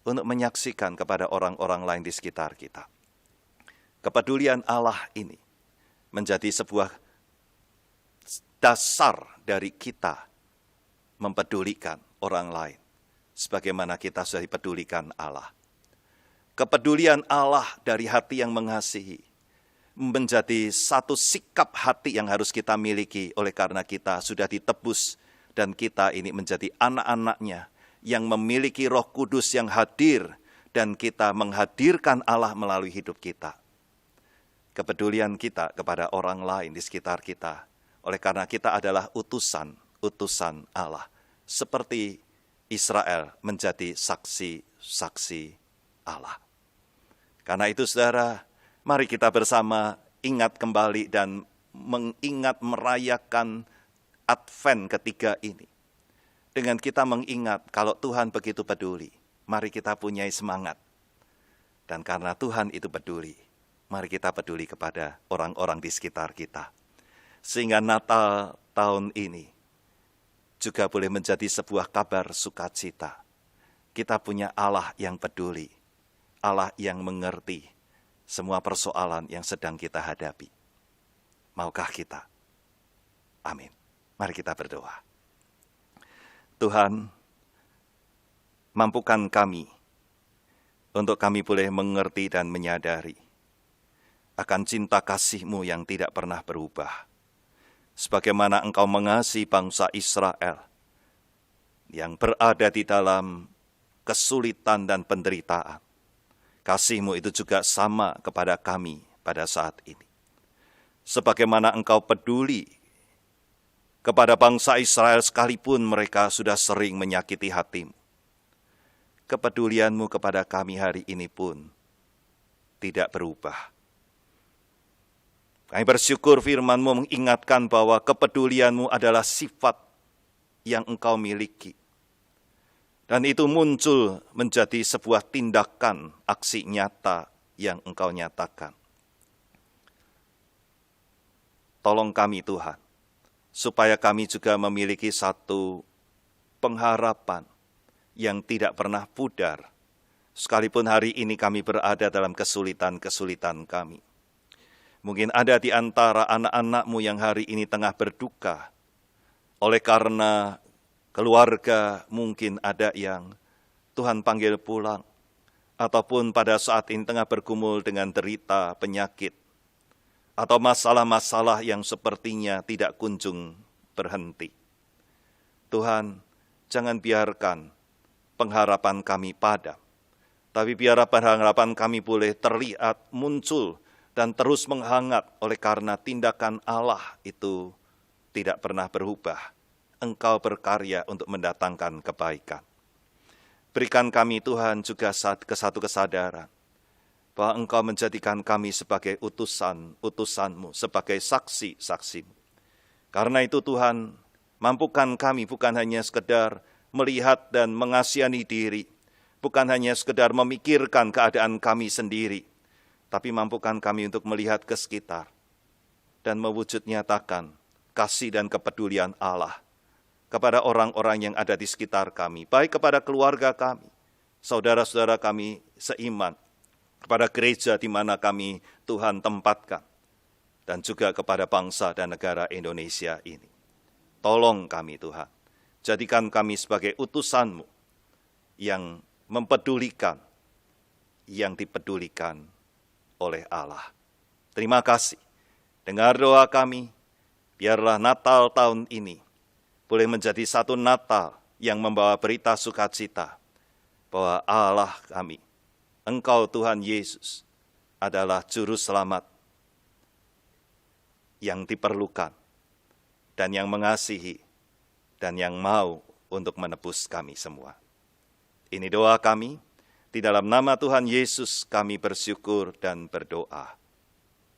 untuk menyaksikan kepada orang-orang lain di sekitar kita. Kepedulian Allah ini menjadi sebuah dasar dari kita mempedulikan orang lain, sebagaimana kita sudah dipedulikan Allah. Kepedulian Allah dari hati yang mengasihi, menjadi satu sikap hati yang harus kita miliki oleh karena kita sudah ditebus dan kita ini menjadi anak-anaknya yang memiliki Roh Kudus yang hadir dan kita menghadirkan Allah melalui hidup kita. Kepedulian kita kepada orang lain di sekitar kita oleh karena kita adalah utusan Allah, seperti Israel menjadi saksi-saksi Allah. Karena itu saudara, mari kita bersama ingat kembali dan mengingat merayakan Advent ketiga ini. Dengan kita mengingat kalau Tuhan begitu peduli, mari kita punyai semangat. Dan karena Tuhan itu peduli, mari kita peduli kepada orang-orang di sekitar kita. Sehingga Natal tahun ini juga boleh menjadi sebuah kabar sukacita. Kita punya Allah yang peduli, Allah yang mengerti semua persoalan yang sedang kita hadapi. Maukah kita? Amin. Mari kita berdoa. Tuhan, mampukan kami untuk kami boleh mengerti dan menyadari akan cinta kasih-Mu yang tidak pernah berubah. Sebagaimana Engkau mengasihi bangsa Israel yang berada di dalam kesulitan dan penderitaan. Kasih-Mu itu juga sama kepada kami pada saat ini. Sebagaimana Engkau peduli kepada bangsa Israel sekalipun mereka sudah sering menyakiti hati-Mu. Kepedulian-Mu kepada kami hari ini pun tidak berubah. Kami bersyukur firman-Mu mengingatkan bahwa kepedulian-Mu adalah sifat yang Engkau miliki. Dan itu muncul menjadi sebuah tindakan aksi nyata yang Engkau nyatakan. Tolong kami Tuhan, supaya kami juga memiliki satu pengharapan yang tidak pernah pudar, sekalipun hari ini kami berada dalam kesulitan-kesulitan kami. Mungkin ada di antara anak-anak-Mu yang hari ini tengah berduka, oleh karena keluarga mungkin ada yang Tuhan panggil pulang, ataupun pada saat ini tengah bergumul dengan derita, penyakit, atau masalah-masalah yang sepertinya tidak kunjung berhenti. Tuhan, jangan biarkan pengharapan kami padam, tapi biarlah pengharapan kami boleh terlihat, muncul, dan terus menghangat oleh karena tindakan Allah itu tidak pernah berubah. Engkau berkarya untuk mendatangkan kebaikan. Berikan kami Tuhan juga satu kesadaran bahwa Engkau menjadikan kami sebagai utusan-Mu, sebagai saksi-saksi-Mu. Karena itu Tuhan, mampukan kami bukan hanya sekedar melihat dan mengasihani diri, bukan hanya sekedar memikirkan keadaan kami sendiri, tapi mampukan kami untuk melihat ke sekitar dan mewujud nyatakan kasih dan kepedulian Allah kepada orang-orang yang ada di sekitar kami, baik kepada keluarga kami, saudara-saudara kami seiman, kepada gereja di mana kami Tuhan tempatkan, dan juga kepada bangsa dan negara Indonesia ini. Tolong kami Tuhan, jadikan kami sebagai utusan-Mu yang mempedulikan, yang dipedulikan oleh Allah. Terima kasih. Dengar doa kami, biarlah Natal tahun ini boleh menjadi satu Natal yang membawa berita sukacita bahwa Allah kami, Engkau Tuhan Yesus adalah Juru Selamat yang diperlukan dan yang mengasihi dan yang mau untuk menebus kami semua. Ini doa kami, di dalam nama Tuhan Yesus kami bersyukur dan berdoa.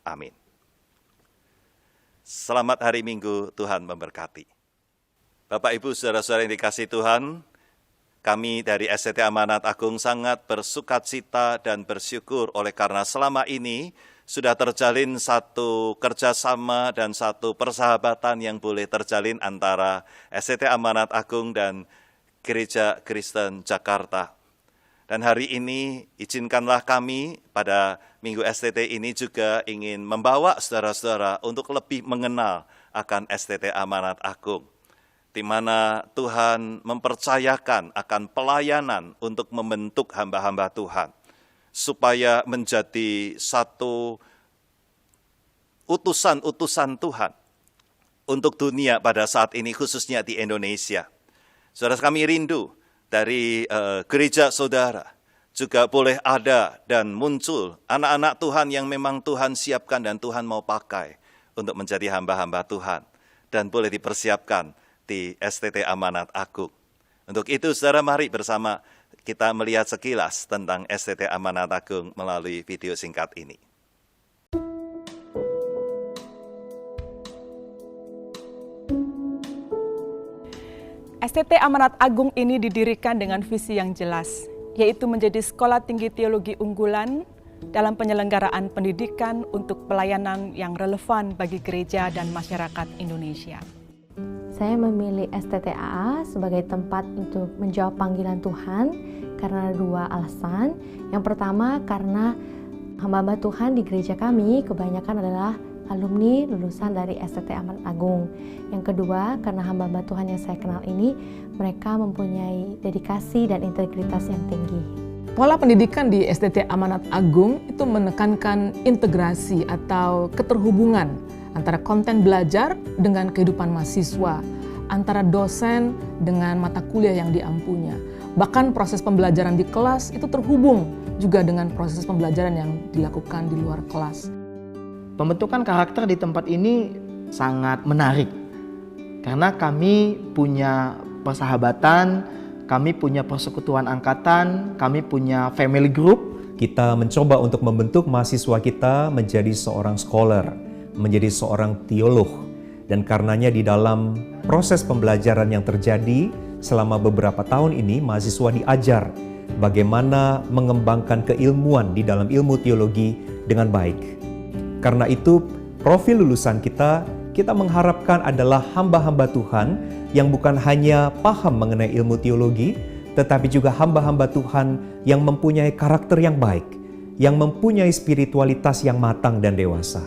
Amin. Selamat hari Minggu, Tuhan memberkati. Bapak, Ibu, saudara-saudara yang dikasihi Tuhan, kami dari STT Amanat Agung sangat bersukacita dan bersyukur oleh karena selama ini sudah terjalin satu kerjasama dan satu persahabatan yang boleh terjalin antara STT Amanat Agung dan Gereja Kristen Jakarta. Dan hari ini izinkanlah kami pada Minggu STT ini juga ingin membawa saudara-saudara untuk lebih mengenal akan STT Amanat Agung, di mana Tuhan mempercayakan akan pelayanan untuk membentuk hamba-hamba Tuhan, supaya menjadi satu utusan-utusan Tuhan untuk dunia pada saat ini, khususnya di Indonesia. Saudara kami rindu dari gereja saudara juga boleh ada dan muncul anak-anak Tuhan yang memang Tuhan siapkan dan Tuhan mau pakai untuk menjadi hamba-hamba Tuhan, dan boleh dipersiapkan di STT Amanat Agung. Untuk itu, saudara, mari bersama kita melihat sekilas tentang STT Amanat Agung melalui video singkat ini. STT Amanat Agung ini didirikan dengan visi yang jelas, yaitu menjadi sekolah tinggi teologi unggulan dalam penyelenggaraan pendidikan untuk pelayanan yang relevan bagi gereja dan masyarakat Indonesia. Saya memilih STTAA sebagai tempat untuk menjawab panggilan Tuhan karena dua alasan. Yang pertama, karena hamba-hamba Tuhan di gereja kami kebanyakan adalah alumni lulusan dari STT Amanat Agung. Yang kedua, karena hamba-hamba Tuhan yang saya kenal ini, mereka mempunyai dedikasi dan integritas yang tinggi. Pola pendidikan di STT Amanat Agung itu menekankan integrasi atau keterhubungan antara konten belajar dengan kehidupan mahasiswa, antara dosen dengan mata kuliah yang diampunya. Bahkan proses pembelajaran di kelas itu terhubung juga dengan proses pembelajaran yang dilakukan di luar kelas. Pembentukan karakter di tempat ini sangat menarik karena kami punya persahabatan, kami punya persekutuan angkatan, kami punya family group. Kita mencoba untuk membentuk mahasiswa kita menjadi seorang scholar, menjadi seorang teolog. Dan karenanya di dalam proses pembelajaran yang terjadi selama beberapa tahun ini, mahasiswa diajar bagaimana mengembangkan keilmuan di dalam ilmu teologi dengan baik. Karena itu, profil lulusan kita mengharapkan adalah hamba-hamba Tuhan yang bukan hanya paham mengenai ilmu teologi, tetapi juga hamba-hamba Tuhan yang mempunyai karakter yang baik, yang mempunyai spiritualitas yang matang dan dewasa.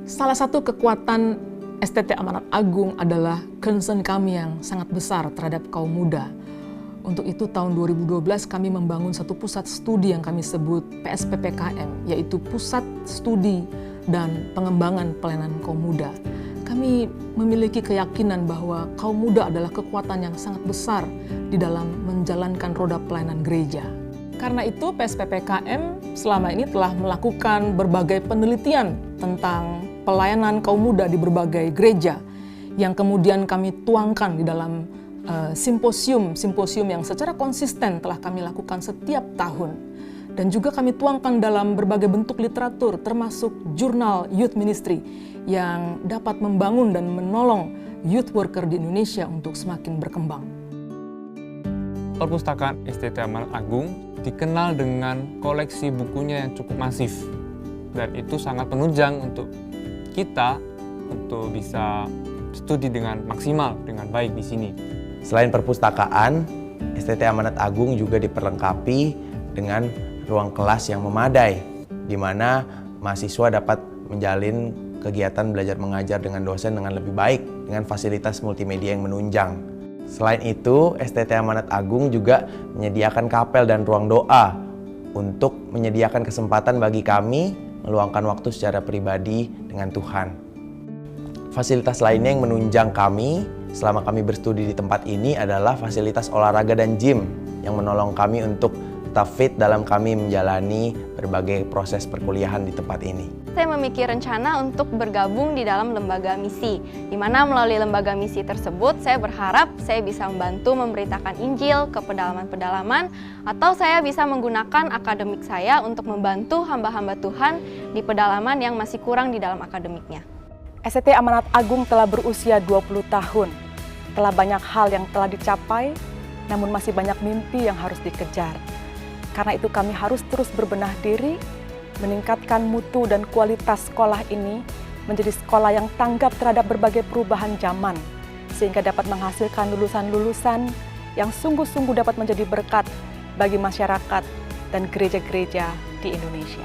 Salah satu kekuatan STT Amanat Agung adalah concern kami yang sangat besar terhadap kaum muda. Untuk itu tahun 2012 kami membangun satu pusat studi yang kami sebut PSPPKM, yaitu Pusat Studi dan Pengembangan Pelayanan Kaum Muda. Kami memiliki keyakinan bahwa kaum muda adalah kekuatan yang sangat besar di dalam menjalankan roda pelayanan gereja. Karena itu PSPPKM selama ini telah melakukan berbagai penelitian tentang pelayanan kaum muda di berbagai gereja yang kemudian kami tuangkan di dalam simposium yang secara konsisten telah kami lakukan setiap tahun. Dan juga kami tuangkan dalam berbagai bentuk literatur termasuk jurnal Youth Ministry yang dapat membangun dan menolong youth worker di Indonesia untuk semakin berkembang. Perpustakaan STT Amanat Agung dikenal dengan koleksi bukunya yang cukup masif. Dan itu sangat menunjang untuk kita untuk bisa studi dengan maksimal, dengan baik di sini. Selain perpustakaan, STT Amanat Agung juga diperlengkapi dengan ruang kelas yang memadai, di mana mahasiswa dapat menjalin kegiatan belajar mengajar dengan dosen dengan lebih baik, dengan fasilitas multimedia yang menunjang. Selain itu, STT Amanat Agung juga menyediakan kapel dan ruang doa untuk menyediakan kesempatan bagi kami meluangkan waktu secara pribadi dengan Tuhan. Fasilitas lainnya yang menunjang kami selama kami berstudi di tempat ini adalah fasilitas olahraga dan gym yang menolong kami untuk tetap fit dalam kami menjalani berbagai proses perkuliahan di tempat ini. Saya memiliki rencana untuk bergabung di dalam lembaga misi, di mana melalui lembaga misi tersebut saya berharap saya bisa membantu memberitakan Injil ke pedalaman-pedalaman, atau saya bisa menggunakan akademik saya untuk membantu hamba-hamba Tuhan di pedalaman yang masih kurang di dalam akademiknya. STT Amanat Agung telah berusia 20 tahun. Telah banyak hal yang telah dicapai, namun masih banyak mimpi yang harus dikejar. Karena itu kami harus terus berbenah diri, meningkatkan mutu dan kualitas sekolah ini menjadi sekolah yang tanggap terhadap berbagai perubahan zaman, sehingga dapat menghasilkan lulusan-lulusan yang sungguh-sungguh dapat menjadi berkat bagi masyarakat dan gereja-gereja di Indonesia.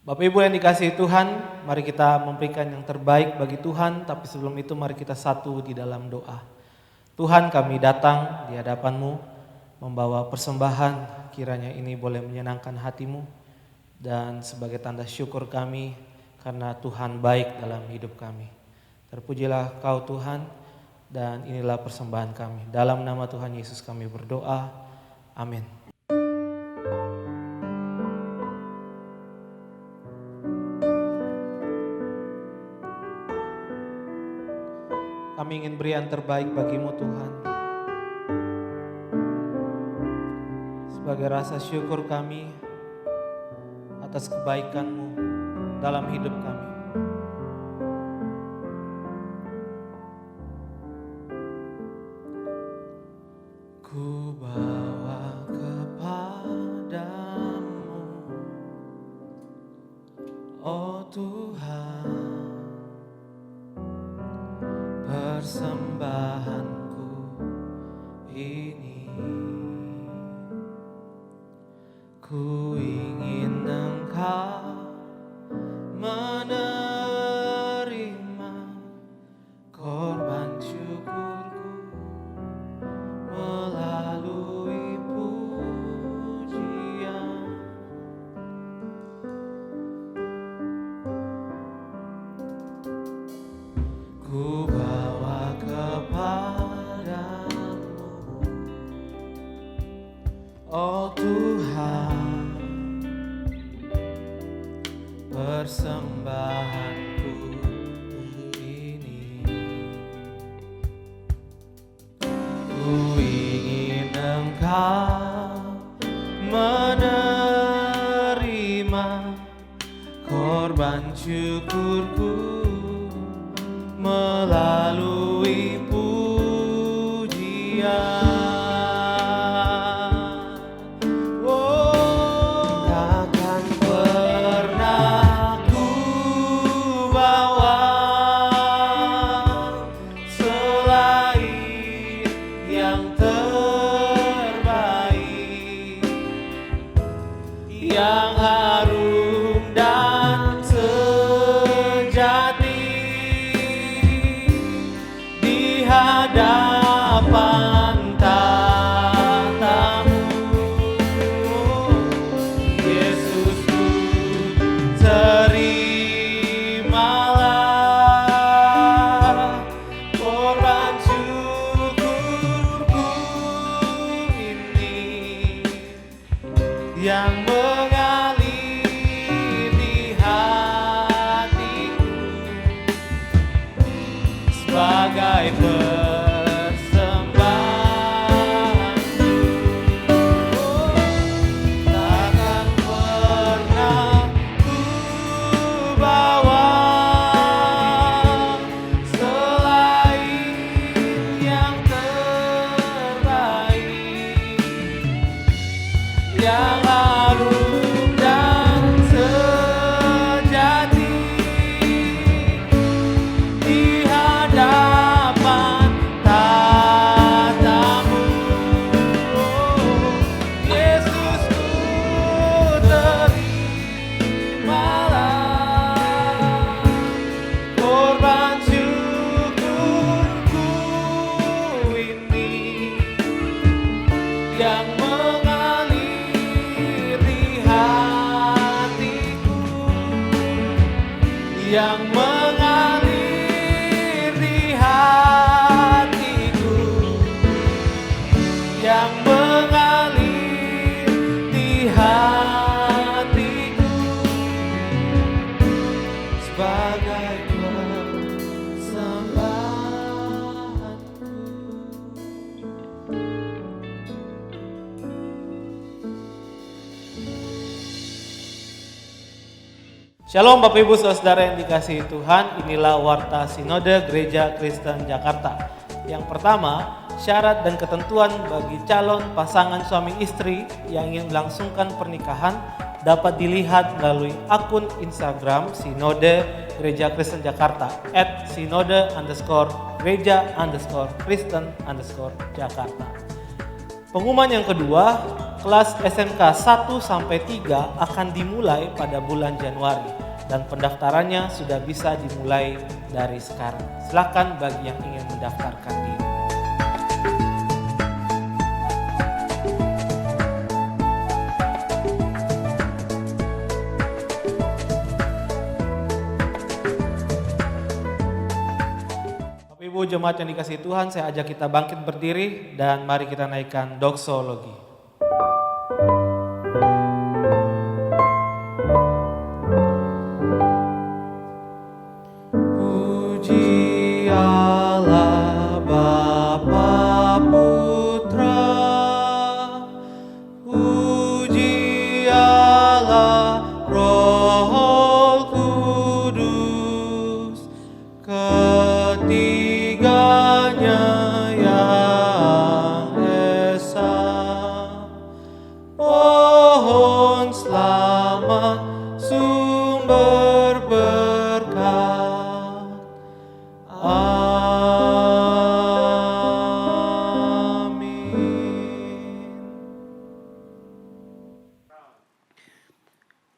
Bapak Ibu yang dikasihi Tuhan, mari kita memberikan yang terbaik bagi Tuhan, tapi sebelum itu mari kita satu di dalam doa. Tuhan, kami datang di hadapan-Mu, membawa persembahan, kiranya ini boleh menyenangkan hati-Mu, dan sebagai tanda syukur kami, karena Tuhan baik dalam hidup kami. Terpujilah Kau Tuhan, dan inilah persembahan kami. Dalam nama Tuhan Yesus kami berdoa, amin. Kami ingin beri yang terbaik bagi-Mu Tuhan. Sebagai rasa syukur kami atas kebaikan-Mu dalam hidup kami. Ku bawa kepadamu, oh Tuhan, persembahanku ini. Ku ingin Engkau menerima korban syukurku melalui pujian. Ku bawa kepadamu, oh Tuhan, persembahanku ini. Ku ingin Engkau menerima korban syukurku melalui pujian. Takkan pernah ku bawa selain yang terbaik, yang harum dan sejati di hadapan tatamu. Yesusku, terimalah korban syukurku ini yang mengalir di hatiku sebagai persembahanku. Takkan pernah ku bawa selain yang terbaik, yang harum dan sejati di hadapan tatamu. Yesusku, terimalah korban syukurku ini yang mengalir di hatiku, yang mengalir di hatiku, yang mengalir di hatiku sebagai persembahanku. Shalom Bapak Ibu Saudara yang dikasihi Tuhan, inilah Warta Sinode Gereja Kristen Jakarta. Yang pertama, syarat dan ketentuan bagi calon pasangan suami istri yang ingin melangsungkan pernikahan dapat dilihat melalui akun Instagram Sinode Gereja Kristen Jakarta @sinode_gereja_kristen_Jakarta. Pengumuman yang kedua, kelas SMK 1-3 akan dimulai pada bulan Januari dan pendaftarannya sudah bisa dimulai dari sekarang. Silakan bagi yang ingin mendaftarkan diri. Bapak Ibu jemaat yang dikasihi Tuhan, saya ajak kita bangkit berdiri dan mari kita naikkan doksologi. Puji Allah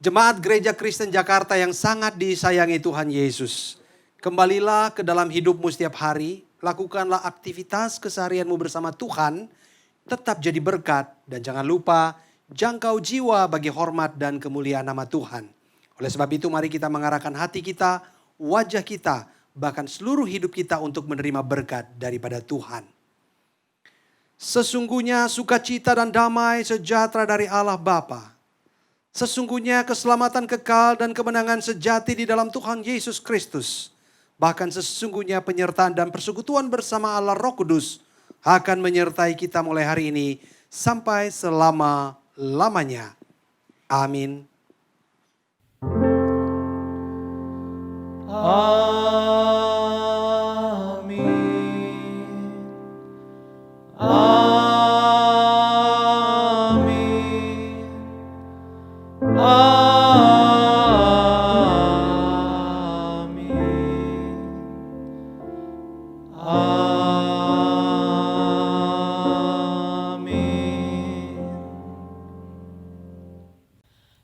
Jemaat Gereja Kristen Jakarta yang sangat disayangi Tuhan Yesus, kembalilah ke dalam hidupmu setiap hari, lakukanlah aktivitas keseharianmu bersama Tuhan, tetap jadi berkat, dan jangan lupa jangkau jiwa bagi hormat dan kemuliaan nama Tuhan. Oleh sebab itu mari kita mengarahkan hati kita, wajah kita, bahkan seluruh hidup kita untuk menerima berkat daripada Tuhan. Sesungguhnya sukacita dan damai sejahtera dari Allah Bapa. Sesungguhnya keselamatan kekal dan kemenangan sejati di dalam Tuhan Yesus Kristus. Bahkan sesungguhnya penyertaan dan persekutuan bersama Allah Roh Kudus akan menyertai kita mulai hari ini sampai selama-lamanya. Amin.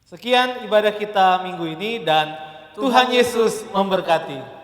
Sekian ibadah kita minggu ini dan Tuhan Yesus memberkati.